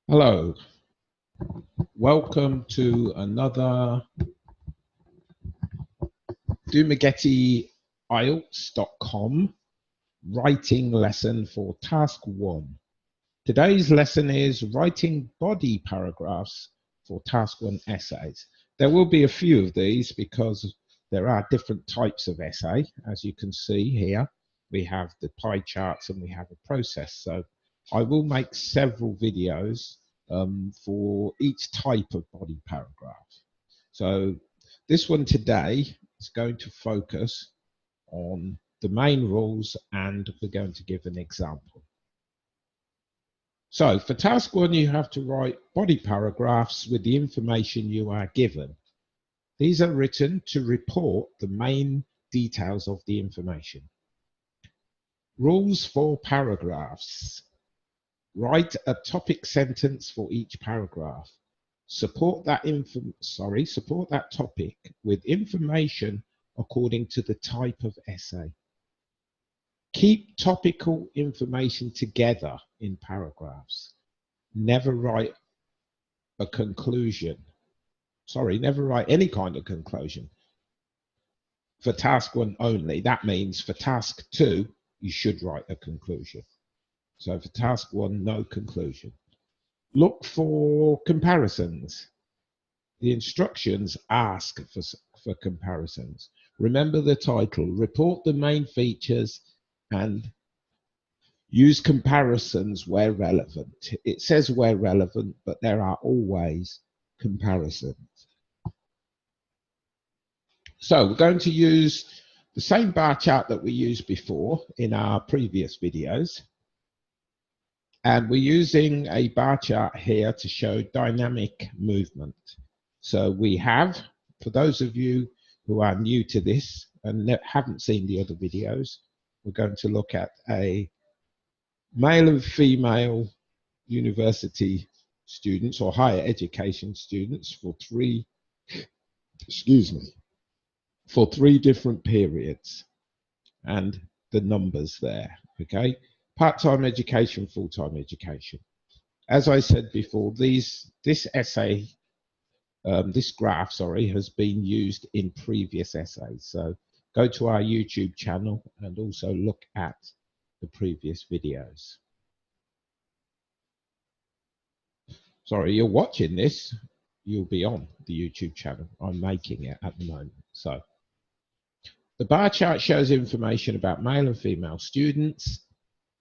Hello, welcome to another Dumagetti IELTS.com writing lesson for task 1. Today's lesson is writing body paragraphs for task 1 essays. There will be a few of these because there are different types of essay. As you can see here, we have the pie charts and we have a process. So I will make several videos for each type of body paragraph. So this one today is going to focus on the main rules and we're going to give an example. So for task 1, you have to write body paragraphs with the information you are given. These are written to report the main details of the information. Rules for paragraphs. Write a topic sentence for each paragraph. Support that topic with information according to the type of essay. Keep topical information together in paragraphs. Never write a conclusion. Never write any kind of conclusion. For task 1 only, that means for task 2, you should write a conclusion. So for task 1, no conclusion. Look for comparisons. The instructions ask for comparisons. Remember the title, report the main features and use comparisons where relevant. It says where relevant, but there are always comparisons. So we're going to use the same bar chart that we used before in our previous videos. And we're using a bar chart here to show dynamic movement. So we have, for those of you who are new to this and haven't seen the other videos, we're going to look at a male and female university students or higher education students for three different periods and the numbers there, okay? Part-time education, full-time education. As I said before, this graph, has been used in previous essays. So go to our YouTube channel and also look at the previous videos. Sorry, you're watching this, you'll be on the YouTube channel. I'm making it at the moment. So the bar chart shows information about male and female students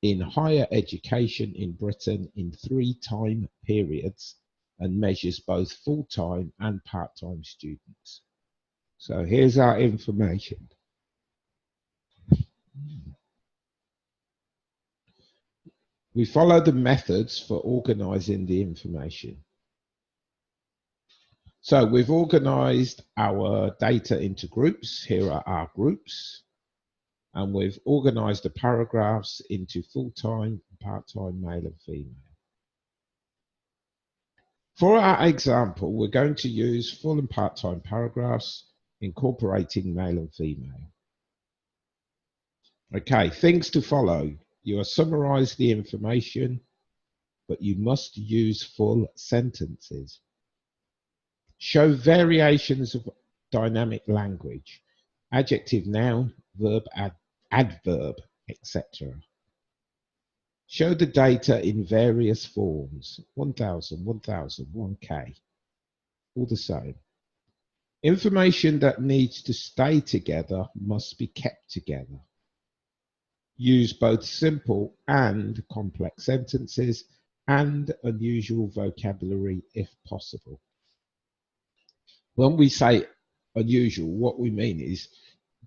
in higher education in Britain in 3 time periods and measures both full-time and part-time students. So here's our information. We follow the methods for organizing the information. So we've organized our data into groups. Here are our groups. And we've organized the paragraphs into full-time, part-time, male and female. For our example, we're going to use full and part-time paragraphs incorporating male and female. Okay, things to follow. You will summarize the information, but you must use full sentences. Show variations of dynamic language, adjective, noun, verb, adverb, etc. Show the data in various forms, 1000, 1000, 1K, all the same. Information that needs to stay together must be kept together. Use both simple and complex sentences and unusual vocabulary if possible. When we say unusual, what we mean is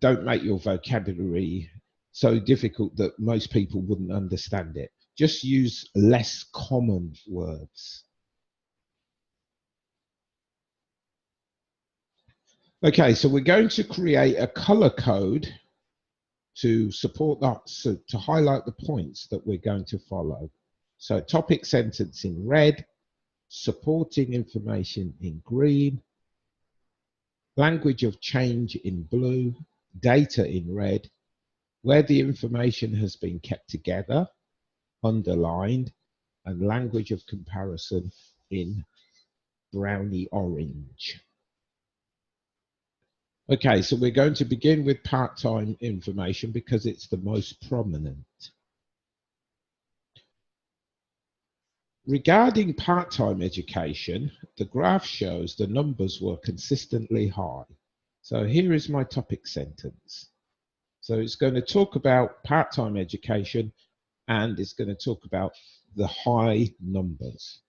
don't make your vocabulary so difficult that most people wouldn't understand it. Just use less common words. Okay, so we're going to create a color code to support that, so to highlight the points that we're going to follow. So topic sentence in red, supporting information in green, language of change in blue, data in red, where the information has been kept together, underlined, and language of comparison in browny orange. Okay, so we're going to begin with part-time information because it's the most prominent. Regarding part-time education, the graph shows the numbers were consistently high. So here is my topic sentence. So it's going to talk about part-time education and it's going to talk about the high numbers.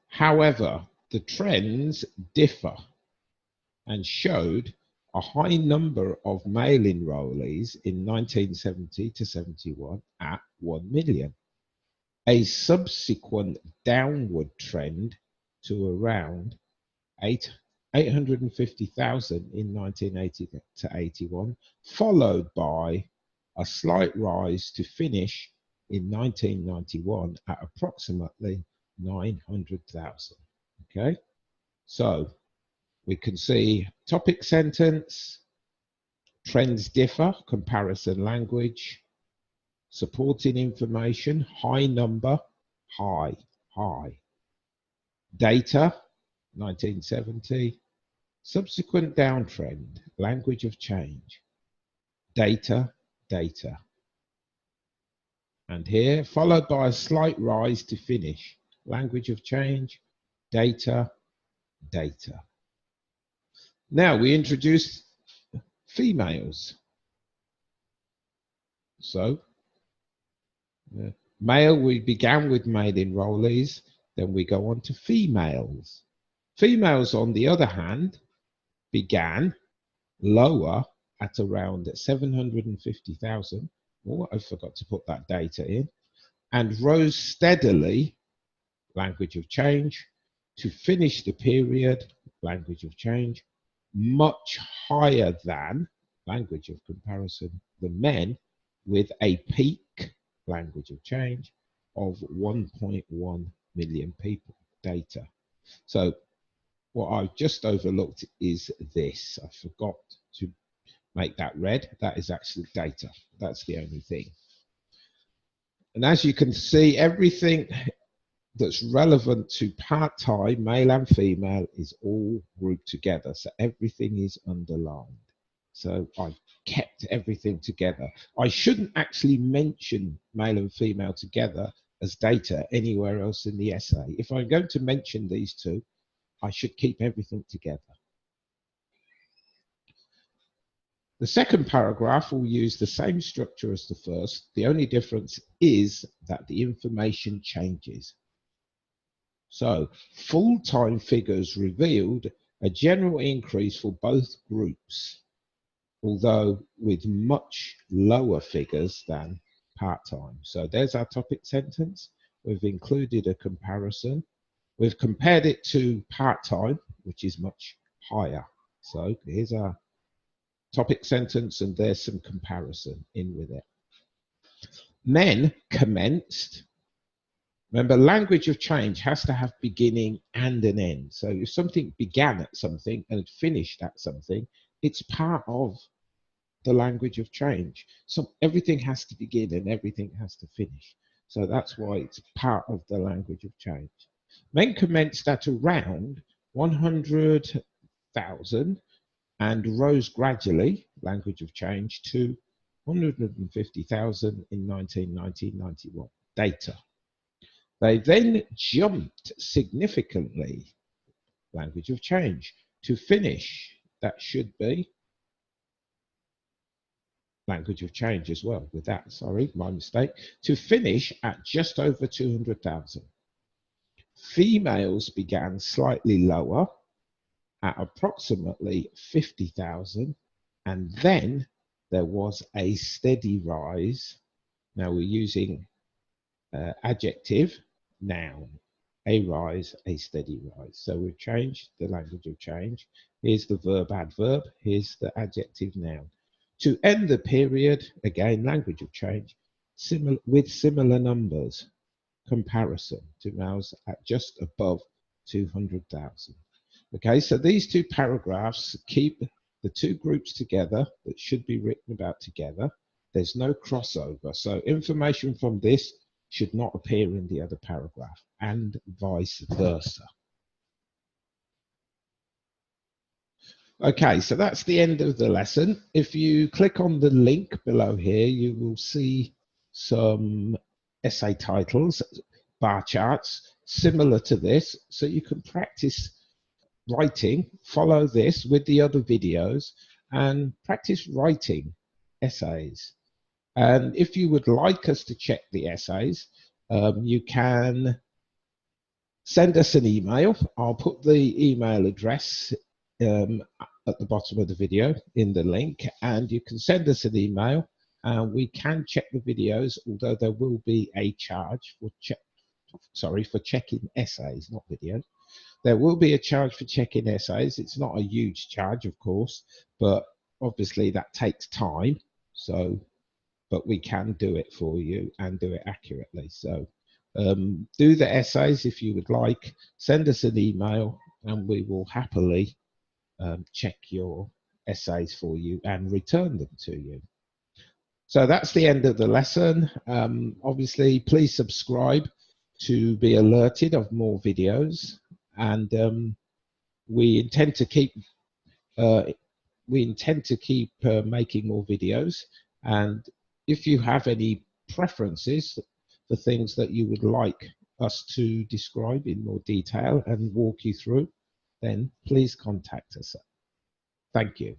However, the trends differ and showed a high number of male enrollees in 1970 to 71 at 1 million. A subsequent downward trend to around 850,000 in 1980 to 81, followed by a slight rise to finish in 1991 at approximately 900,000. Okay, so we can see topic sentence, trends differ, comparison language, supporting information, high number, high. Data, 1970, subsequent downtrend, language of change, data. And here, followed by a slight rise to finish, language of change, data. Now we introduce females. So, male, we began with male enrollees, then we go on to females. Females, on the other hand, began lower at around 750,000. Oh, I forgot to put that data in, and rose steadily, language of change, to finish the period, language of change, much higher than, language of comparison, the men, with a peak, language of change, of 1.1 million people, data. So what I've just overlooked is this. I forgot to make that red. That is actually data. That's the only thing. And as you can see, everything that's relevant to part-time, male and female, is all grouped together. So everything is underlined. So I've kept everything together. I shouldn't actually mention male and female together as data anywhere else in the essay. If I'm going to mention these two, I should keep everything together. The second paragraph will use the same structure as the first. The only difference is that the information changes. So, full-time figures revealed a general increase for both groups, although with much lower figures than part-time. So there's our topic sentence. We've included a comparison. We've compared it to part-time, which is much higher. So here's our topic sentence, and there's some comparison in with it. Men commenced. Remember, language of change has to have beginning and an end. So if something began at something and finished at something, it's part of the language of change. So everything has to begin and everything has to finish. So that's why it's part of the language of change. Men commenced at around 100,000 and rose gradually, language of change, to 150,000 in 1990-91. Data. They then jumped significantly, language of change, to finish. That should be language of change as well with that, sorry, my mistake, to finish at just over 200,000. Females began slightly lower at approximately 50,000, and then there was a steady rise. Now we're using adjective, noun, a rise, a steady rise. So we've changed the language of change. Here's the verb adverb, here's the adjective noun. To end the period, again, language of change, with similar numbers, comparison to males at just above 200,000. Okay, so these two paragraphs keep the two groups together that should be written about together. There's no crossover. So information from this should not appear in the other paragraph, and vice versa. Okay, so that's the end of the lesson. If you click on the link below here, you will see some essay titles, bar charts, similar to this, so you can practice writing, follow this with the other videos, and practice writing essays. And if you would like us to check the essays, you can send us an email. I'll put the email address at the bottom of the video in the link, and you can send us an email and we can check the videos, although there will be a charge for checking essays, not videos. There will be a charge for checking essays. It's not a huge charge, of course, but obviously that takes time. So, but we can do it for you and do it accurately. So do the essays if you would like. Send us an email and we will happily check your essays for you and return them to you. So that's the end of the lesson. Obviously, please subscribe to be alerted of more videos, and we intend to keep making more videos. And if you have any preferences for things that you would like us to describe in more detail and walk you through, then please contact us. Thank you.